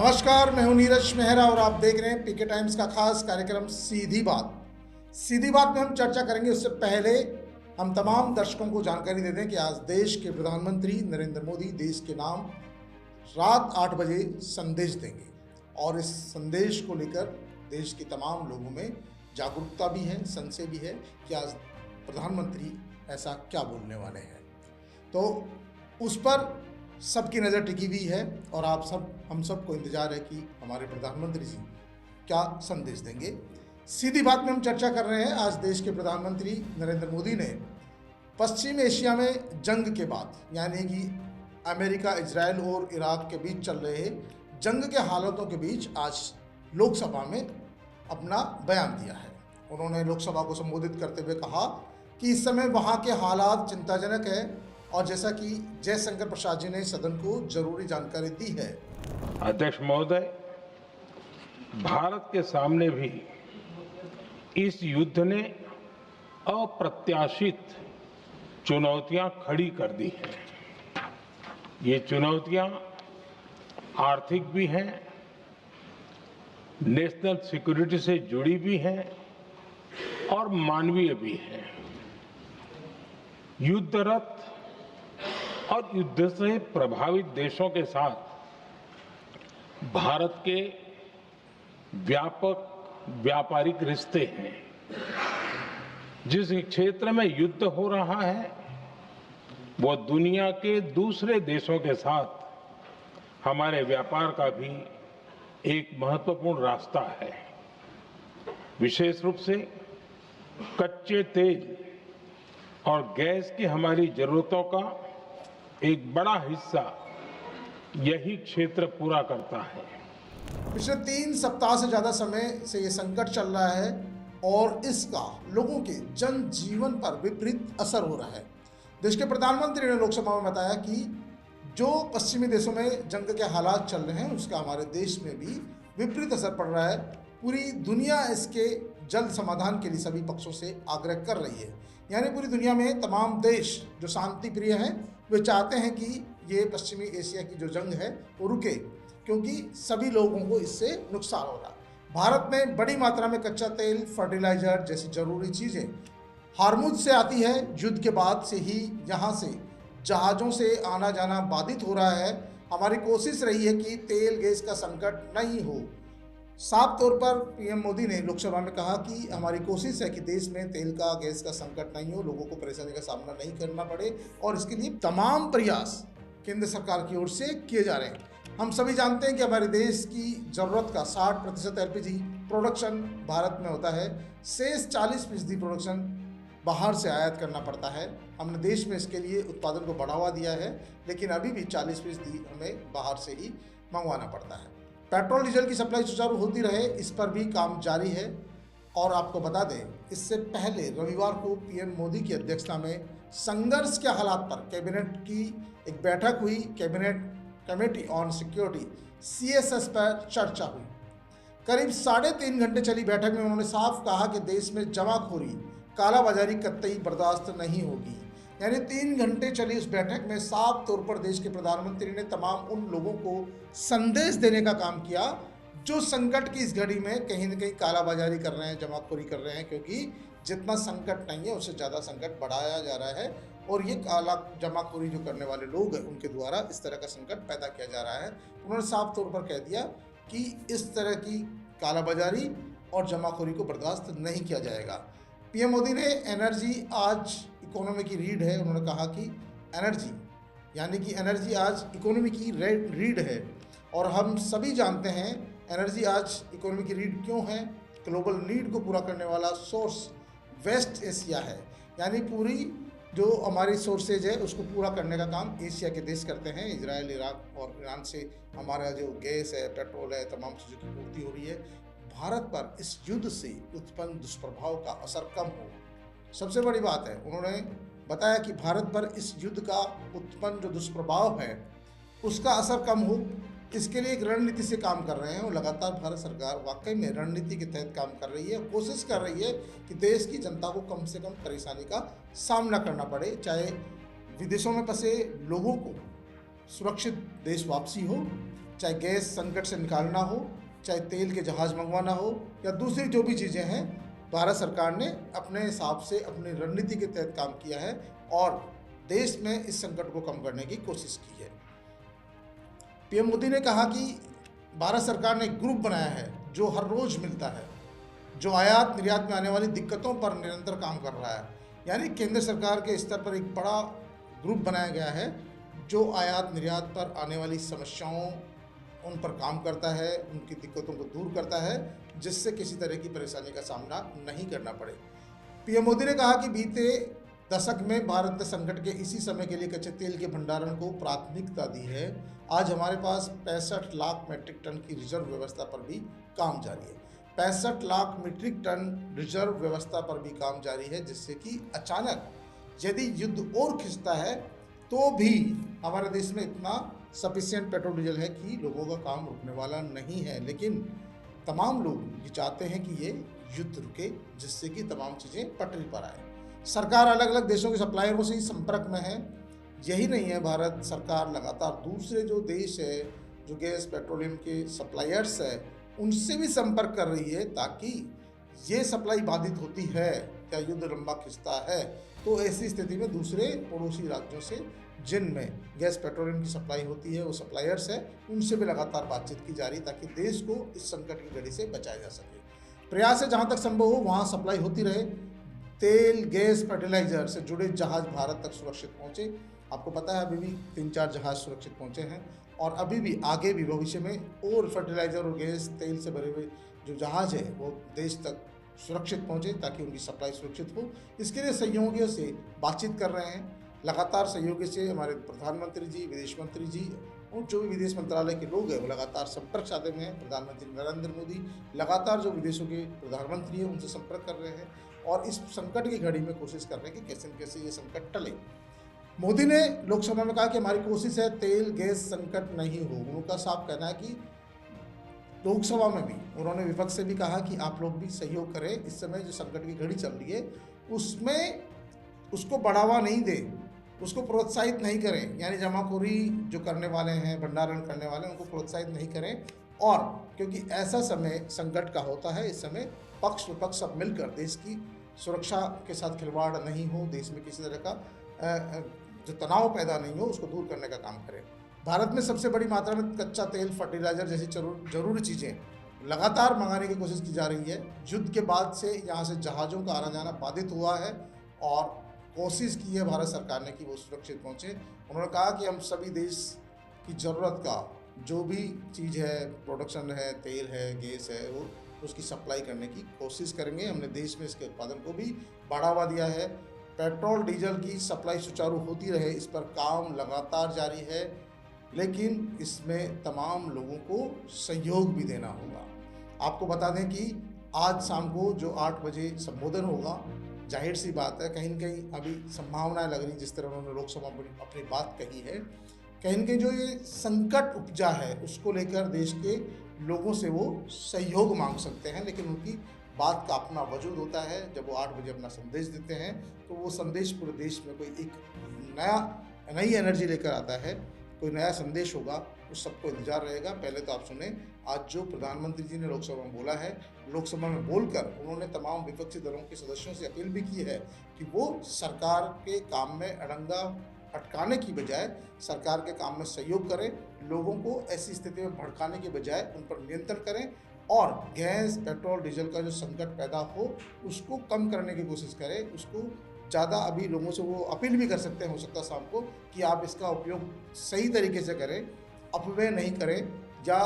नमस्कार, मैं हूं नीरज मेहरा और आप देख रहे हैं पीके टाइम्स का खास कार्यक्रम सीधी बात। सीधी बात में हम चर्चा करेंगे। उससे पहले हम तमाम दर्शकों को जानकारी दे दें कि आज देश के प्रधानमंत्री नरेंद्र मोदी देश के नाम रात 8 बजे संदेश देंगे और इस संदेश को लेकर देश के तमाम लोगों में जागरूकता भी है, संशय भी है कि आज प्रधानमंत्री ऐसा क्या बोलने वाले हैं। तो उस पर सबकी नज़र टिकी हुई है और हम सबको इंतजार है कि हमारे प्रधानमंत्री जी क्या संदेश देंगे। सीधी बात में हम चर्चा कर रहे हैं। आज देश के प्रधानमंत्री नरेंद्र मोदी ने पश्चिम एशिया में जंग के बाद, यानी कि अमेरिका, इजराइल और इराक के बीच चल रहे जंग के हालातों के बीच आज लोकसभा में अपना बयान दिया है। उन्होंने लोकसभा को संबोधित करते हुए कहा कि इस समय वहाँ के हालात चिंताजनक है और जैसा कि जयशंकर प्रसाद जी ने सदन को जरूरी जानकारी दी है। अध्यक्ष महोदय, भारत के सामने भी इस युद्ध ने अप्रत्याशित चुनौतियां खड़ी कर दी हैं। ये चुनौतियां आर्थिक भी हैं, नेशनल सिक्योरिटी से जुड़ी भी हैं और मानवीय भी हैं। युद्धरत और युद्ध से प्रभावित देशों के साथ भारत के व्यापक व्यापारिक रिश्ते हैं। जिस क्षेत्र में युद्ध हो रहा है वो दुनिया के दूसरे देशों के साथ हमारे व्यापार का भी एक महत्वपूर्ण रास्ता है। विशेष रूप से कच्चे तेल और गैस की हमारी जरूरतों का एक बड़ा हिस्सा यही क्षेत्र पूरा करता है। पिछले 3 सप्ताह से ज़्यादा समय से ये संकट चल रहा है और इसका लोगों के जनजीवन पर विपरीत असर हो रहा है। देश के प्रधानमंत्री ने लोकसभा में बताया कि जो पश्चिमी देशों में जंग के हालात चल रहे हैं उसका हमारे देश में भी विपरीत असर पड़ रहा है। पूरी दुनिया इसके जल्द समाधान के लिए सभी पक्षों से आग्रह कर रही है। यानी पूरी दुनिया में तमाम देश जो शांति प्रिय हैं वे चाहते हैं कि ये पश्चिमी एशिया की जो जंग है वो रुके, क्योंकि सभी लोगों को इससे नुकसान हो रहा है। भारत में बड़ी मात्रा में कच्चा तेल, फर्टिलाइजर जैसी जरूरी चीज़ें हार्मुज से आती है। युद्ध के बाद से ही यहाँ से जहाज़ों से आना जाना बाधित हो रहा है। हमारी कोशिश रही है कि तेल गैस का संकट नहीं हो। साफ तौर पर पीएम मोदी ने लोकसभा में कहा कि हमारी कोशिश है कि देश में तेल का, गैस का संकट नहीं हो, लोगों को परेशानी का सामना नहीं करना पड़े और इसके लिए तमाम प्रयास केंद्र सरकार की ओर से किए जा रहे हैं। हम सभी जानते हैं कि हमारे देश की ज़रूरत का 60% एलपीजी प्रोडक्शन भारत में होता है। शेष 40% प्रोडक्शन बाहर से आयात करना पड़ता है। हमने देश में इसके लिए उत्पादन को बढ़ावा दिया है, लेकिन अभी भी 40% हमें बाहर से ही मंगवाना पड़ता है। पेट्रोल डीजल की सप्लाई सुचारू होती रहे, इस पर भी काम जारी है। और आपको बता दें, इससे पहले रविवार को पीएम मोदी की अध्यक्षता में संघर्ष के हालात पर कैबिनेट की एक बैठक हुई। Cabinet committee on security CSS पर चर्चा हुई। करीब 3.5 घंटे चली बैठक में उन्होंने साफ कहा कि देश में जमाखोरी, कालाबाजारी कतई बर्दाश्त नहीं होगी। यानी 3 घंटे चली उस बैठक में साफ तौर पर देश के प्रधानमंत्री ने तमाम उन लोगों को संदेश देने का काम किया जो संकट की इस घड़ी में कहीं न कहीं कालाबाजारी कर रहे हैं, जमाखोरी कर रहे हैं, क्योंकि जितना संकट नहीं है उससे ज़्यादा संकट बढ़ाया जा रहा है और ये काला जमाखोरी जो करने वाले लोग हैं उनके द्वारा इस तरह का संकट पैदा किया जा रहा है। उन्होंने साफ तौर पर कह दिया कि इस तरह की कालाबाजारी और जमाखोरी को बर्दाश्त नहीं किया जाएगा। पीएम मोदी ने एनर्जी आज इकोनॉमी की रीढ़ है। उन्होंने कहा कि एनर्जी आज इकोनॉमी की रीढ़ है और हम सभी जानते हैं एनर्जी आज इकोनॉमी की रीढ़ क्यों है। ग्लोबल नीड को पूरा करने वाला सोर्स वेस्ट एशिया है। यानी पूरी जो हमारी सोर्सेज है उसको पूरा करने का काम एशिया के देश करते हैं। इजराइल, इराक और ईरान से हमारा जो गैस है, पेट्रोल है, तमाम चीज़ों की पूर्ति हो रही है। भारत पर इस युद्ध से उत्पन्न दुष्प्रभाव का असर कम हो, सबसे बड़ी बात है। उन्होंने बताया कि भारत पर इस युद्ध का उत्पन्न जो दुष्प्रभाव है उसका असर कम हो, इसके लिए एक रणनीति से काम कर रहे हैं और लगातार भारत सरकार वाकई में रणनीति के तहत काम कर रही है। कोशिश कर रही है कि देश की जनता को कम से कम परेशानी का सामना करना पड़े, चाहे विदेशों में फंसे लोगों को सुरक्षित देश वापसी हो चाहे गैस संकट से निकालना हो, चाहे तेल के जहाज़ मंगवाना हो या दूसरी जो भी चीज़ें हैं, भारत सरकार ने अपने हिसाब से अपनी रणनीति के तहत काम किया है और देश में इस संकट को कम करने की कोशिश की है। पीएम मोदी ने कहा कि भारत सरकार ने एक ग्रुप बनाया है जो हर रोज़ मिलता है, जो आयात निर्यात में आने वाली दिक्कतों पर निरंतर काम कर रहा है। यानी केंद्र सरकार के स्तर पर एक बड़ा ग्रुप बनाया गया है जो आयात निर्यात पर आने वाली समस्याओं उन पर काम करता है, उनकी दिक्कतों को दूर करता है, जिससे किसी तरह की परेशानी का सामना नहीं करना पड़े। पीएम मोदी ने कहा कि बीते दशक में भारत ने संकट के इसी समय के लिए कच्चे तेल के भंडारण को प्राथमिकता दी है। आज हमारे पास 65 लाख मीट्रिक टन की रिजर्व व्यवस्था पर भी काम जारी है। 65 लाख मीट्रिक टन रिजर्व व्यवस्था पर भी काम जारी है, जिससे कि अचानक यदि युद्ध और खिंचता है तो भी हमारे देश में इतना सफिशिएंट पेट्रोल डीजल है कि लोगों का काम रुकने वाला नहीं है। लेकिन तमाम लोग ये चाहते हैं कि ये युद्ध रुके, जिससे कि तमाम चीज़ें पटरी पर आए। सरकार अलग अलग देशों के सप्लायरों से ही संपर्क में है। यही नहीं है, भारत सरकार लगातार दूसरे जो देश है, जो गैस पेट्रोलियम के सप्लायर्स है, उनसे भी संपर्क कर रही है, ताकि ये सप्लाई बाधित होती है या युद्ध लंबा खिंचता है तो ऐसी स्थिति में दूसरे पड़ोसी राज्यों से जिनमें गैस पेट्रोलियम की सप्लाई होती है, वो सप्लायर्स है, उनसे भी लगातार बातचीत की जा रही, ताकि देश को इस संकट की घड़ी से बचाया जा सके। प्रयास है जहाँ तक संभव हो वहाँ सप्लाई होती रहे। तेल, गैस, फर्टिलाइजर से जुड़े जहाज़ भारत तक सुरक्षित पहुँचे। आपको पता है अभी भी 3-4 जहाज़ सुरक्षित पहुँचे हैं और अभी भी आगे भी भविष्य में और फर्टिलाइजर और गैस, तेल से भरे हुए जो जहाज़ है वो देश तक सुरक्षित पहुँचे, ताकि उनकी सप्लाई सुरक्षित हो। इसके लिए सहयोगियों से बातचीत कर रहे हैं। लगातार सहयोगी से हमारे प्रधानमंत्री जी, विदेश मंत्री जी और जो भी विदेश मंत्रालय के लोग हैं वो लगातार संपर्क साधे में हैं। प्रधानमंत्री नरेंद्र मोदी लगातार जो विदेशों के प्रधानमंत्री हैं उनसे संपर्क कर रहे हैं और इस संकट की घड़ी में कोशिश कर रहे हैं कि कैसे न कैसे ये संकट टले। मोदी ने लोकसभा में कहा कि हमारी कोशिश है तेल गैस संकट नहीं हो। उनका साफ कहना है कि लोकसभा में भी उन्होंने विपक्ष से भी कहा कि आप लोग भी सहयोग करें। इस समय जो संकट की घड़ी चल रही है उसमें उसको बढ़ावा नहीं दें, उसको प्रोत्साहित नहीं करें। यानी जमाखोरी जो करने वाले हैं, भंडारण करने वाले हैं, उनको प्रोत्साहित नहीं करें। और क्योंकि ऐसा समय संकट का होता है, इस समय पक्ष विपक्ष सब मिलकर देश की सुरक्षा के साथ खिलवाड़ नहीं हो, देश में किसी तरह का जो तनाव पैदा नहीं हो, उसको दूर करने का काम करें। भारत में सबसे बड़ी मात्रा में कच्चा तेल, फर्टिलाइजर जैसी जरूरी चीज़ें लगातार मंगाने की कोशिश की जा रही है। युद्ध के बाद से यहाँ से जहाज़ों का आना जाना बाधित हुआ है और कोशिश की है भारत सरकार ने कि वो सुरक्षित पहुँचे। उन्होंने कहा कि हम सभी देश की ज़रूरत का जो भी चीज़ है, प्रोडक्शन है, तेल है, गैस है, वो उसकी सप्लाई करने की कोशिश करेंगे। हमने देश में इसके उत्पादन को भी बढ़ावा दिया है। पेट्रोल डीजल की सप्लाई सुचारू होती रहे, इस पर काम लगातार जारी है, लेकिन इसमें तमाम लोगों को सहयोग भी देना होगा। आपको बता दें कि आज शाम को जो 8 बजे संबोधन होगा, जाहिर सी बात है कहीं न कहीं अभी संभावनाएं लग रही, जिस तरह उन्होंने लोकसभा में अपनी बात कही है, कहीं न कहीं जो ये संकट उपजा है उसको लेकर देश के लोगों से वो सहयोग मांग सकते हैं। लेकिन उनकी बात का अपना वजूद होता है। जब वो 8 बजे अपना संदेश देते हैं तो वो संदेश पूरे देश में कोई एक नई एनर्जी लेकर आता है, कोई नया संदेश होगा, उस सबको इंतजार रहेगा। पहले तो आप सुने आज जो प्रधानमंत्री जी ने लोकसभा में बोला है, लोकसभा में बोलकर उन्होंने तमाम विपक्षी दलों के सदस्यों से अपील भी की है कि वो सरकार के काम में अड़ंगा अटकाने की बजाय सरकार के काम में सहयोग करें, लोगों को ऐसी स्थिति में भड़काने के बजाय उन पर नियंत्रण करें और गैस, पेट्रोल, डीजल का जो संकट पैदा हो उसको कम करने की कोशिश करें। उसको ज़्यादा अभी लोगों से वो अपील भी कर सकते हैं, हो सकता है शाम को, कि आप इसका उपयोग सही तरीके से करें, अपव्यय नहीं करें, या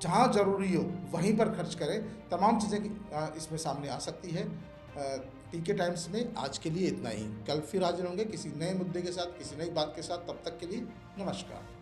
जहाँ ज़रूरी हो वहीं पर खर्च करें। तमाम चीज़ें इसमें सामने आ सकती है। टीके टाइम्स में आज के लिए इतना ही। कल फिर हाजिर होंगे किसी नए मुद्दे के साथ, किसी नई बात के साथ। तब तक के लिए नमस्कार।